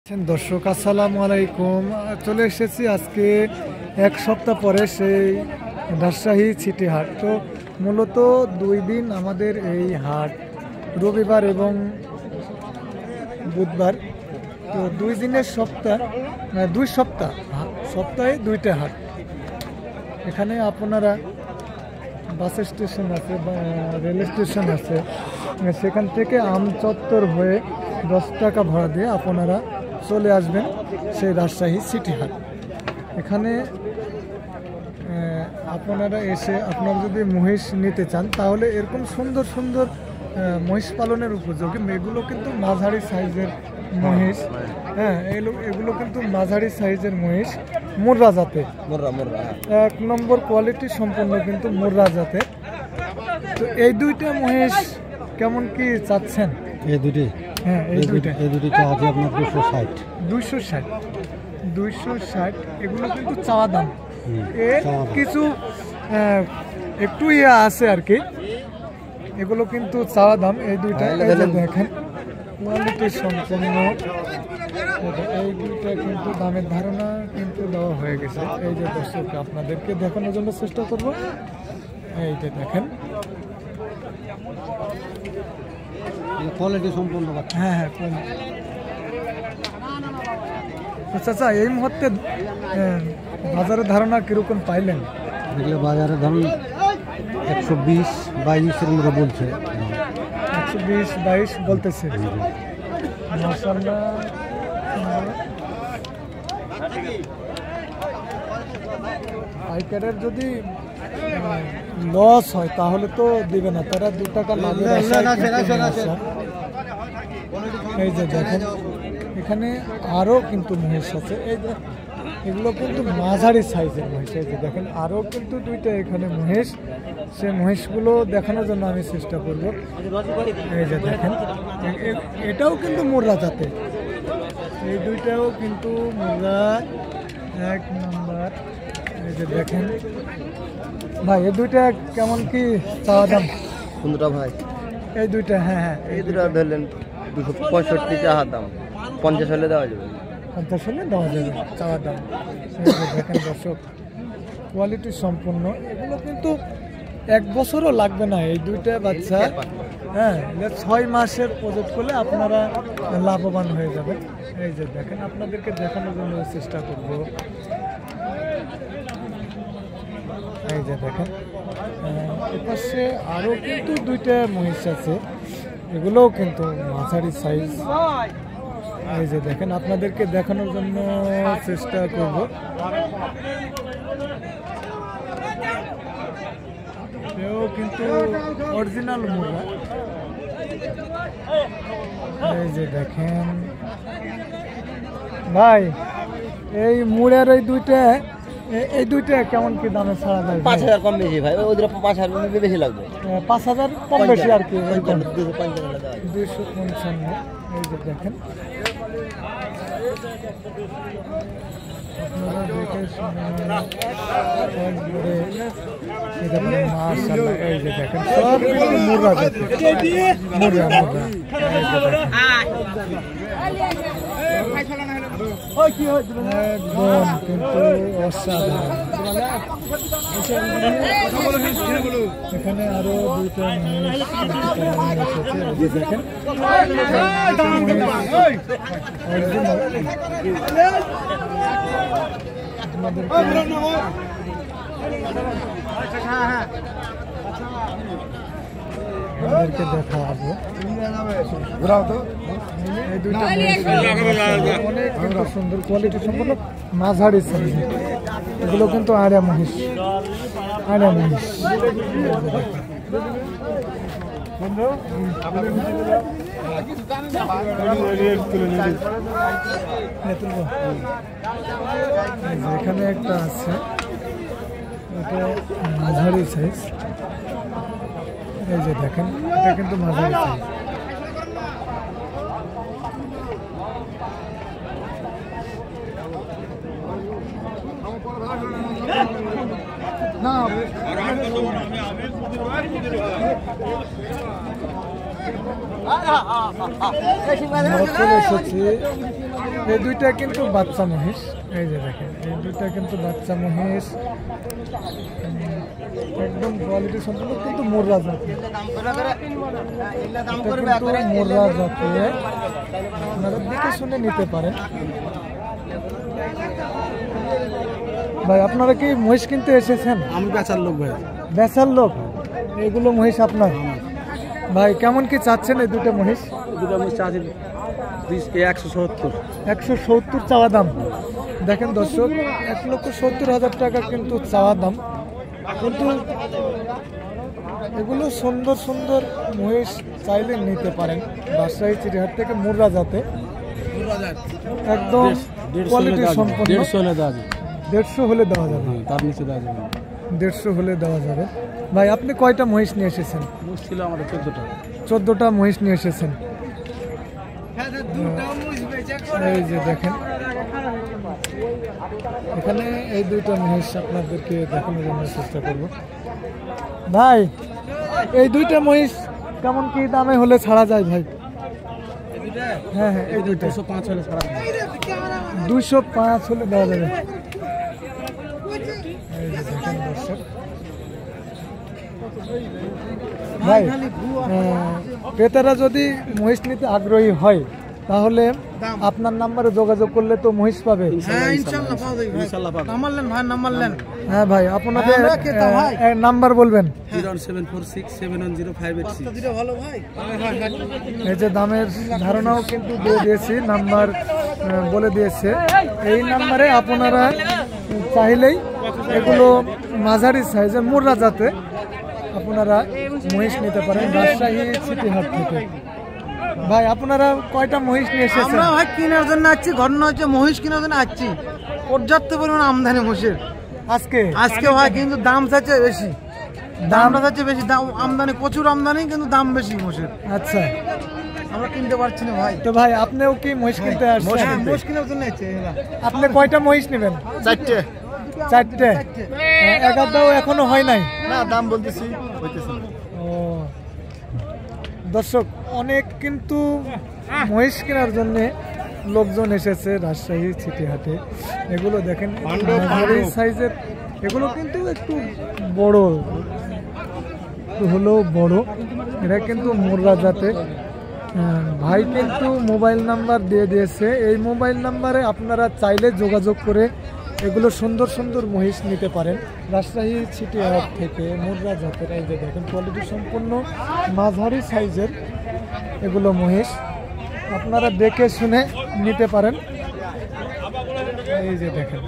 দর্শক আসসালামু আলাইকুম। চলে এসেছি আজকে এক সপ্তাহ পরে সেই রাজশাহী সিটি হাট। তো মূলত 2 দিন আমাদের এই হাট, রবিবার এবং বুধবার। তো 2 দিনের সপ্তাহ, 2 সপ্তাহ, সপ্তাহে 2টা হাট। এখানে আপনারা বাস স্টেশন আছে বা রেল স্টেশন আছে, সেখান থেকে আমচত্বর হয়ে 10 টাকা ভাড়া দিয়ে আপনারা চলে আসবেন সেই রাজশাহী সিটি হাট। এখানে আপনারা এসে আপনারা যদি মহিষ নিতে চান তাহলে এরকম সুন্দর সুন্দর মহিষ পালনের উপযোগী, এগুলো কিন্তু মাঝারি সাইজের মহিষ। হ্যাঁ, এগুলো কিন্তু মাঝারি সাইজের মহিষ, মুর্রা জাতের, 1 নম্বর কোয়ালিটি সম্পন্ন কিন্তু মুর্রা জাতের। তো এই 2টা মহিষ কেমন কি চাচ্ছেন? এই দুটি, হ্যাঁ এই দুটি চাওয়া আপনার 260। এগুলো কিন্তু চাওয়া দাম, কিছু একটু আছে আর কি, এগুলো কিন্তু চাওয়া দাম। এই 2টা দেখেন কোয়ালিটি সম্পন্ন, এই 2টা কিন্তু দামের ধারণা কিন্তু দেওয়া হয়ে গেছে। এই যে দর্শক আপনাদেরকে দেখানোর জন্য চেষ্টা করব। এই যে দেখেন কোয়ালিটি সম্পূর্ণ। হ্যাঁ, চাচা এই মুহূর্তে বাজারের ধারণা কিরকম পাইলেন? দেখলে বাজারে ধরুন 120-22 মতো বলছে, 120-22 বলতেছে। মাশাআল্লাহ, পাইকারের যদি লস হয় তাহলে তো দিবে না, তারা 2 টাকা লাভের আশায়। এই যে দেখেন এখানে আরও কিন্তু মহিষ আছে, এগুলো কিন্তু মাঝারি সাইজের মহিষ। এই যে দেখেন আরও কিন্তু 2টা এখানে মহিষ, সেই মহিষগুলো দেখানোর জন্য আমি চেষ্টা করব। এই যে দেখেন এটাও কিন্তু মুর্রা জাতের, এই 2টাও কিন্তু মুর্রা 1 নম্বর। এই যে দেখেন ভাই এই 2টা কেমন কি চাওয়া দাম? কোনটা ভাই? এই 2টা, হ্যাঁ এই দুটো ধরলেন 265 টাকা দাম, 50 হলে দেওয়া যাবে, 50 হলে দেওয়া যাবে চাওয়া দাম। দেখেন দর্শক কোয়ালিটি সম্পূর্ণ, এগুলো কিন্তু 1 বছরও লাগবে না এই 2টা বাচ্চা। হ্যাঁ, 6 মাসের প্রজেক্ট করলে আপনারা লাভবান হয়ে যাবেন। এই যে দেখেন আপনাদেরকে দেখানোর জন্য চেষ্টা করব। এই যে দেখেন এপাশে আরও কিন্তু 2টা মহিষ আছে, এগুলোও কিন্তু মাঝারি সাইজ। এই যে দেখেন আপনাদেরকে দেখানোর জন্য চেষ্টা করব। এও কিন্তু অরিজিনাল মুর্রা। এই যে দেখেন ভাই এই মুড়ের এই 2টা কেমন কি দামে ছাড়া যায়? 5000 কম বেশি ভাই, ওদের 5000 বেশি লাগবে, 5000 কম বেশি আর কি, 255। এই যে দেখেন আপনারা দেখে শুনে মাশাআল্লাহ। এই যে দেখেন সব কিছু মুর্রা জাতের, মুর্রা। একদম কিন্তু অসাধারণ। এখানে আরো 2টা মহিষ এসেছে, দেখেন আপনাদেরকে দেখাবো। এই 2টা অনেক কিন্তু সুন্দর কোয়ালিটি সম্পন্ন মাঝারি সাইজ, এগুলো কিন্তু আড়া মহিষ। এখানে একটা আছে, এটা মাঝারি সাইজ। এই যে দেখেন এটা কিন্তু মাঝারি সাইজ। না চলে এসেছি এই দুইটা কিন্তু বাচ্চা মহিষ, এই যে দেখেন এই দুইটা কিন্তু বাচ্চা মহিষ, একদম কোয়ালিটি সম্পূর্ণ কিন্তু মোররা জাতের। মোররা জাতের, আপনারা দেখে শুনে নিতে পারেন। ভাই আপনারা কি মহিষ কিনতে এসেছেন? আমি বেচার লোক ভাই। বেচার লোক? এগুলো মহিষ আপনার? ভাই কেমন কি চাচ্ছেন এই দুটো মহিষ? দুটো আমি চাচ্ছি 170। 170 চাওয়া দাম। দেখেন দর্শক, 1,70,000 টাকা কিন্তু চাওয়া দাম, কিন্তু এগুলো সুন্দর সুন্দর মহিষ, চাইলে নিতে পারেন রাজশাহী চিড়িয়াহাট থেকে মোররা জাতে, একদম কোয়ালিটি সম্পন্ন। 150 হলে দেওয়া যাবে। 150 হলে দেওয়া যাবে? তার নিচে দেওয়া যাবে। 150 হলে দেওয়া যাবে। ভাই আপনি কয়টা মহিষ নিয়ে এসেছেন? মোষ ছিল আমাদের 14টা। 14টা মহিষ নিয়ে এসেছেন। এই যে দেখেন, এখানে এই দুইটা মহিষ আপনাদেরকে দেখানোর জন্য চেষ্টা করব। ভাই এই দুইটা মহিষ কেমন কি দামে হলে ছাড়া যায় ভাই? হ্যাঁ হ্যাঁ, এই দুইটা 205 হলে ছাড়া যাবে। 205 হলে দেওয়া যাবে। এই যে দেখেন দর্শক, ভাই ক্রেতারা যদি মহিষ নিতে আগ্রহী হয় তাহলে আপনার নাম্বারে যোগাযোগ করলে তো মহিষ পাবে। হ্যাঁ ভাই, আপনাদের নাম্বার বলবেন। 07467105886। এই যে দামের ধারণাও কিন্তু দিয়ে দিয়েছি, নাম্বার বলে দিয়েছে। এই নাম্বারে আপনারা চাইলেই এগুলো মাঝারি সাইজের মোররা জাতে আপনারা মহিষ নিতে পারেন রাজশাহী চিড়িয়াহাট থেকে। ভাই আপনারা কয়টা মহিষ নিয়ে এসেছেন? আমরা ভাই কেনার জন্য আসছি, ঘটনা হচ্ছে মহিষ কেনার জন্য আসছি। পর্যাপ্ত পরিমাণ আমদানি মহিষের আজকে ভাই, কিন্তু দাম চাচ্ছে বেশি। দামটা চাচ্ছে বেশি, দাম আমদানি প্রচুর আমদানি, কিন্তু দাম বেশি মহিষের। আচ্ছা, আমরা কিনতে পারছি না ভাই। তো ভাই আপনিও কি মহিষ কিনতে আসছেন? মহিষ কেনার জন্য আসছি। আপনি কয়টা মহিষ নেবেন? 4টে। 4টে? এগারটাও এখনো হয় নাই? না, দাম বলতেছি হইতেছে না। ও দর্শক, অনেক কিন্তু মহিষ কেনার জন্য লোকজন এসেছে রাজশাহী চিড়িয়াহাটে। এগুলো দেখেন সাইজের, এগুলো কিন্তু একটু বড়, একটু হলেও বড়। এরা কিন্তু মোররা জাতের। ভাই কিন্তু মোবাইল নাম্বার দিয়ে দিয়েছে, এই মোবাইল নাম্বারে আপনারা চাইলে যোগাযোগ করে এগুলো সুন্দর সুন্দর মহিষ নিতে পারেন রাজশাহী চিড়িয়াহাট থেকে মোররা জাতের। এই যে দেখেন কোয়ালিটি সম্পন্ন মাঝারি সাইজের এগুলো মহিষ, আপনারা দেখে শুনে নিতে পারেন। এই যে দেখেন।